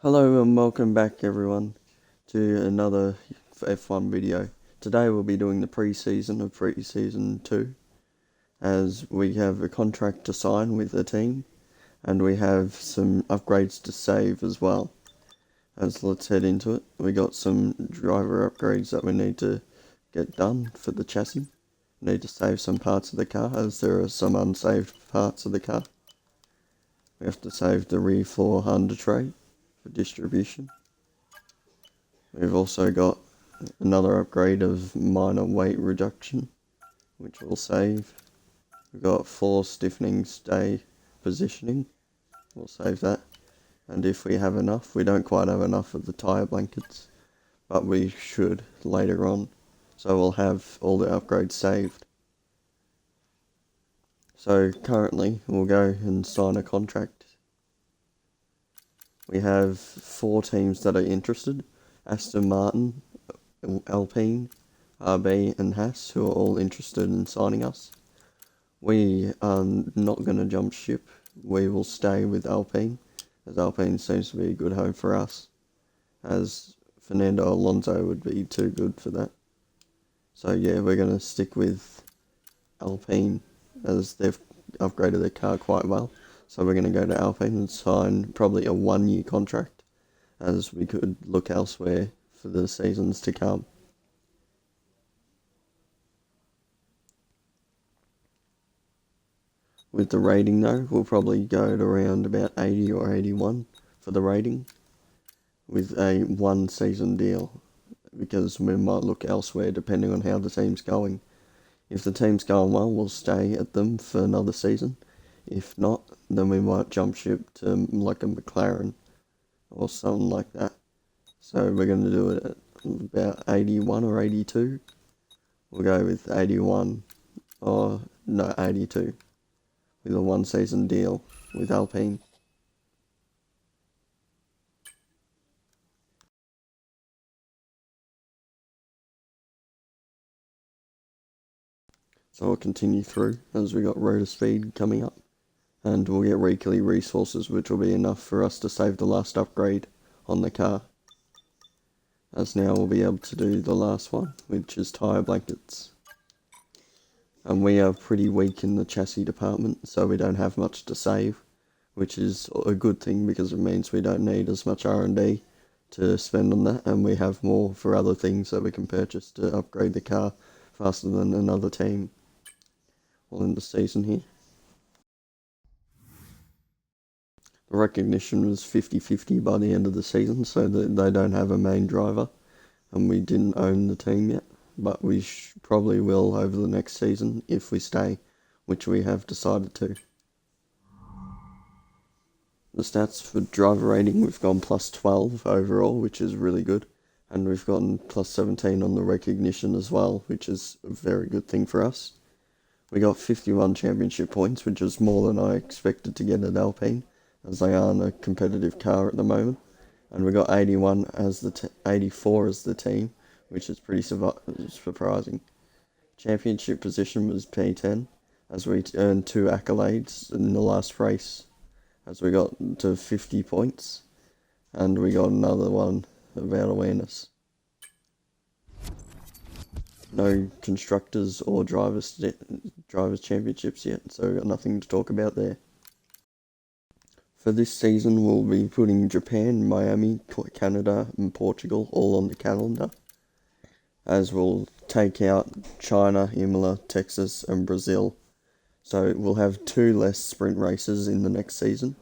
Hello and welcome back everyone to another F1 video. Today we'll be doing the pre-season of pre-season 2 as we have a contract to sign with the team and we have some upgrades to save as well. Let's head into it. We got some driver upgrades that we need to get done for the chassis. We need to save some parts of the car as there are some unsaved parts of the car. We have to save the rear floor under tray for distribution. We've also got another upgrade of minor weight reduction, which will save. We've got floor stiffening stay positioning, we'll save that. And if we have enough, we don't quite have enough of the tyre blankets, but we should later on. So we'll have all the upgrades saved. So currently, we'll go and sign a contract. We have 4 teams that are interested: Aston Martin, Alpine, RB and Haas, who are all interested in signing us. We are not going to jump ship. We will stay with Alpine, as Alpine seems to be a good home for us, as Fernando Alonso would be too good for that. So yeah, we're going to stick with Alpine, as they've upgraded their car quite well. So we're going to go to Alpine and sign probably a 1-year contract, as we could look elsewhere for the seasons to come. With the rating though, we'll probably go at around about 80 or 81 for the rating, with a 1-season deal, because we might look elsewhere depending on how the team's going. If the team's going well, we'll stay at them for another season. If not, then we might jump ship to like a McLaren or something like that. So we're going to do it at about 81 or 82. We'll go with 81, or no, 82, with a 1-season deal with Alpine. So I'll continue through as we got rotor speed coming up, and we'll get weekly resources, which will be enough for us to save the last upgrade on the car. As now we'll be able to do the last one, which is tyre blankets. And we are pretty weak in the chassis department, so we don't have much to save, which is a good thing because it means we don't need as much R&D to spend on that, and we have more for other things that we can purchase to upgrade the car faster than another team. We'll end the season here. The recognition was 50-50 by the end of the season, so that they don't have a main driver, and we didn't own the team yet, but we probably will over the next season if we stay, which we have decided to. The stats for driver rating, we've gone plus 12 overall, which is really good, and we've gotten plus 17 on the recognition as well, which is a very good thing for us. We got 51 championship points, which is more than I expected to get at Alpine, as they aren't a competitive car at the moment. And we got 81 as 84 as the team, which is pretty surprising. Championship position was P10, as we earned 2 accolades in the last race, as we got to 50 points, and we got another one about awareness. No constructors or drivers championships yet, so we've got nothing to talk about there. For this season, we'll be putting Japan, Miami, Canada and Portugal all on the calendar, as we'll take out China, Imola, Texas and Brazil. So we'll have 2 less sprint races in the next season,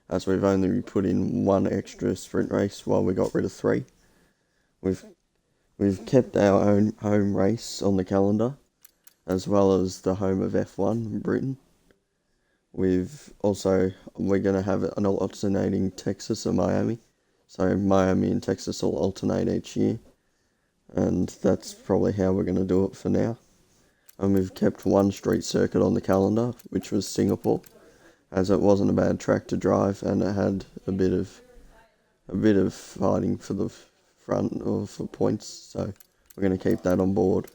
as we've only put in 1 extra sprint race while we got rid of 3. We've kept our own home race on the calendar, as well as the home of F1, Britain. We're going to have an alternating Texas and Miami. So Miami and Texas will alternate each year. And that's probably how we're going to do it for now. And we've kept 1 street circuit on the calendar, which was Singapore, as it wasn't a bad track to drive and it had a bit of fighting for the front or for points. So we're going to keep that on board.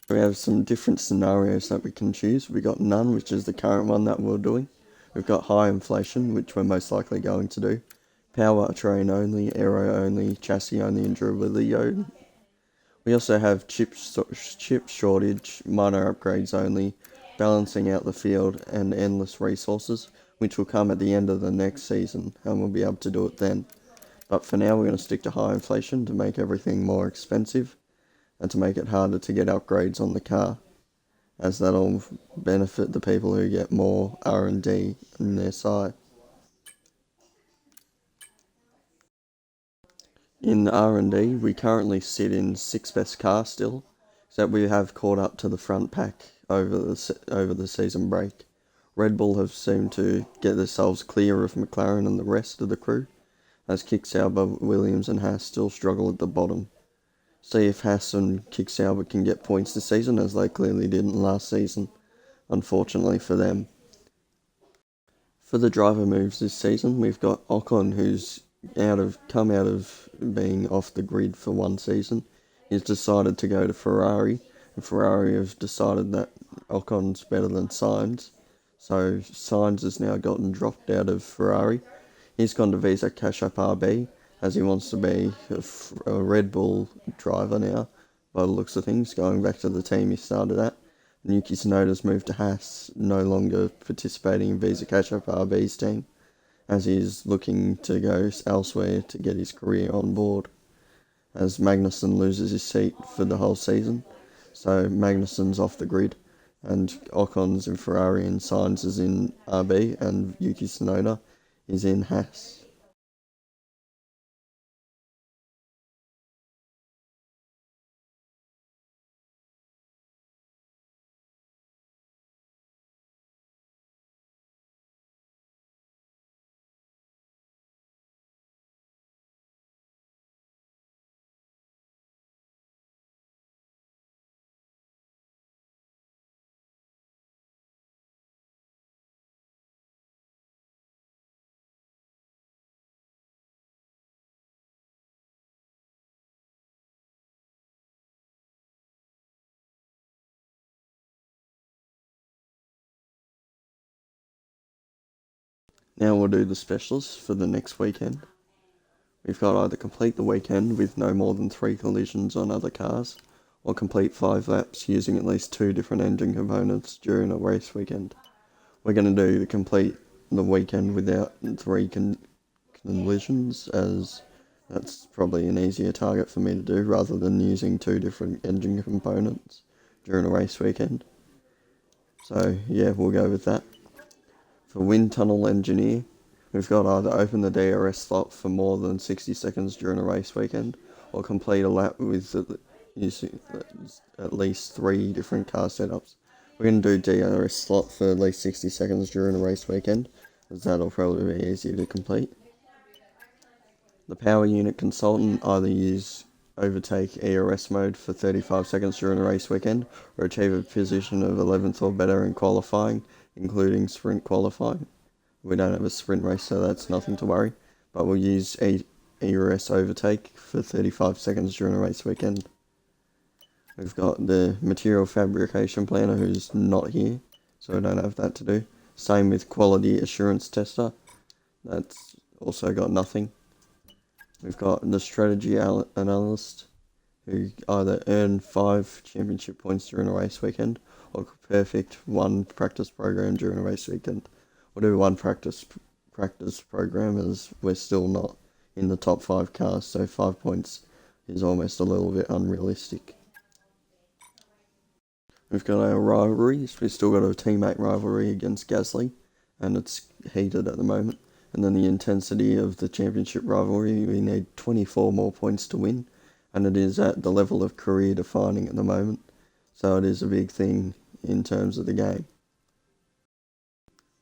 We have some different scenarios that we can choose. We got none, which is the current one that we're doing. We've got high inflation, which we're most likely going to do. Powertrain only, aero only, chassis only, and durability only. We also have chip shortage, minor upgrades only, balancing out the field, and endless resources, which will come at the end of the next season, and we'll be able to do it then. But for now, we're going to stick to high inflation to make everything more expensive, and to make it harder to get upgrades on the car, as that'll benefit the people who get more R&D in their side. In R&D, we currently sit in 6th best car still, so we have caught up to the front pack over the season break. Red Bull have seemed to get themselves clear of McLaren and the rest of the crew, as Kick-Sauber, Williams and Haas still struggle at the bottom. See if Haas and Kick-Sauber can get points this season, as they clearly didn't last season, unfortunately for them. For the driver moves this season, we've got Ocon, who's come out of being off the grid for one season. He's decided to go to Ferrari, and Ferrari have decided that Ocon's better than Sainz, so Sainz has now gotten dropped out of Ferrari. He's gone to Visa Cash App RB, as he wants to be a Red Bull driver now, by the looks of things, going back to the team he started at. Yuki Tsunoda's moved to Haas, no longer participating in Visa Cash App RB's team, as he's looking to go elsewhere to get his career on board, as Magnussen loses his seat for the whole season. So Magnussen's off the grid, and Ocon's in Ferrari, and Sainz is in RB, and Yuki Tsunoda is in Haas. Now we'll do the specials for the next weekend. We've got either complete the weekend with no more than 3 collisions on other cars, or complete 5 laps using at least 2 different engine components during a race weekend. We're going to do complete the weekend without 3 collisions, as that's probably an easier target for me to do rather than using 2 different engine components during a race weekend. So yeah, we'll go with that. For Wind Tunnel Engineer, we've got either open the DRS slot for more than 60 seconds during a race weekend, or complete a lap with using at least 3 different car setups. We're going to do DRS slot for at least 60 seconds during a race weekend, as that'll probably be easier to complete. The Power Unit Consultant, either use overtake ERS mode for 35 seconds during a race weekend, or achieve a position of 11th or better in qualifying, including sprint qualifying. We don't have a sprint race, so that's nothing to worry, but we'll use ERS overtake for 35 seconds during a race weekend. We've got the Material Fabrication Planner, who's not here, so we don't have that to do. Same with Quality Assurance Tester, that's also got nothing. We've got the Strategy Analyst, who either earn 5 championship points during a race weekend, or perfect 1 practice program during a race weekend. We'll do 1 practice program, as we're still not in the top 5 cars, so 5 points is almost a little bit unrealistic. We've got our rivalries. We've still got a teammate rivalry against Gasly, and it's heated at the moment. And then the intensity of the championship rivalry, we need 24 more points to win, and it is at the level of career defining at the moment, so it is a big thing in terms of the game.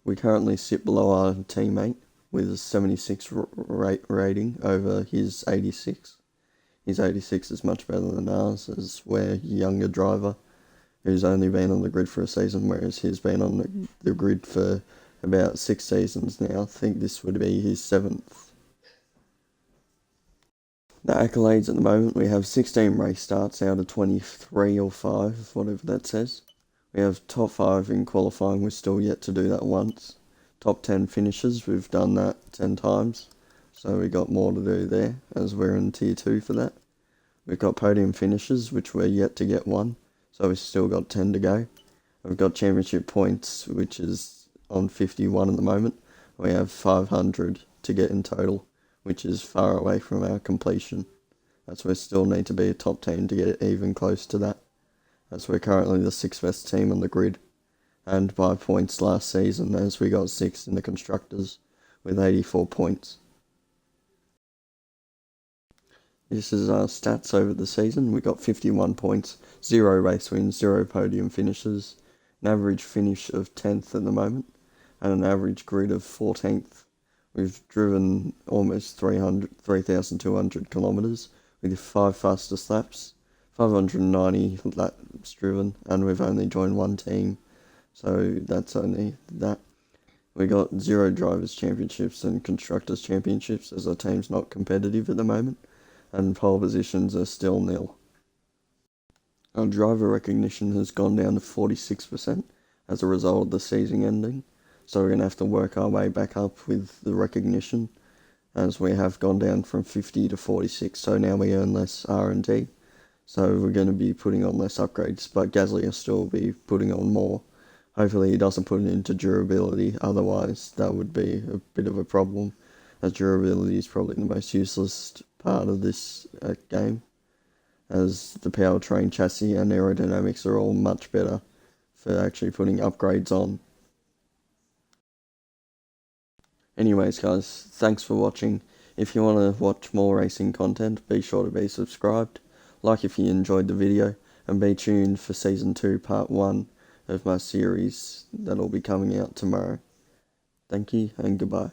We currently sit below our teammate with a 76 rating over his 86. His 86 is much better than ours, as we're a younger driver who's only been on the grid for a season, whereas he's been on the grid for about 6 seasons now. I think this would be his 7th. The accolades at the moment, we have 16 race starts out of 23 or 5, whatever that says. We have top 5 in qualifying, we're still yet to do that once. top 10 finishes. We've done that 10 times, so we got more to do there as we're in tier 2 for that. We've got podium finishes, which we're yet to get one, so we've still got 10 to go. We've got championship points, which is on 51 at the moment. We have 500 to get in total, which is far away from our completion. As we still need to be a top team to get even close to that, as we're currently the 6th best team on the grid, and by points last season, as we got 6th in the Constructors with 84 points. This is our stats over the season. We got 51 points, 0 race wins, 0 podium finishes, an average finish of 10th at the moment, and an average grid of 14th. We've driven almost 3,200 kilometres with 5 fastest laps, 590 laps driven, and we've only joined one team, so that's only that. We got 0 Drivers' Championships and Constructors' Championships, as our team's not competitive at the moment, and pole positions are still nil. Our driver recognition has gone down to 46% as a result of the season ending, so we're going to have to work our way back up with the recognition, as we have gone down from 50 to 46, so now we earn less R&D, so we're going to be putting on less upgrades, but Gasly will still be putting on more. Hopefully he doesn't put it into durability, otherwise that would be a bit of a problem, as durability is probably the most useless part of this game, as the powertrain, chassis and aerodynamics are all much better for actually putting upgrades on. Anyways guys, thanks for watching. If you want to watch more racing content, be sure to be subscribed, like if you enjoyed the video, and be tuned for Season 2 Part 1 of my series that'll be coming out tomorrow. Thank you and goodbye.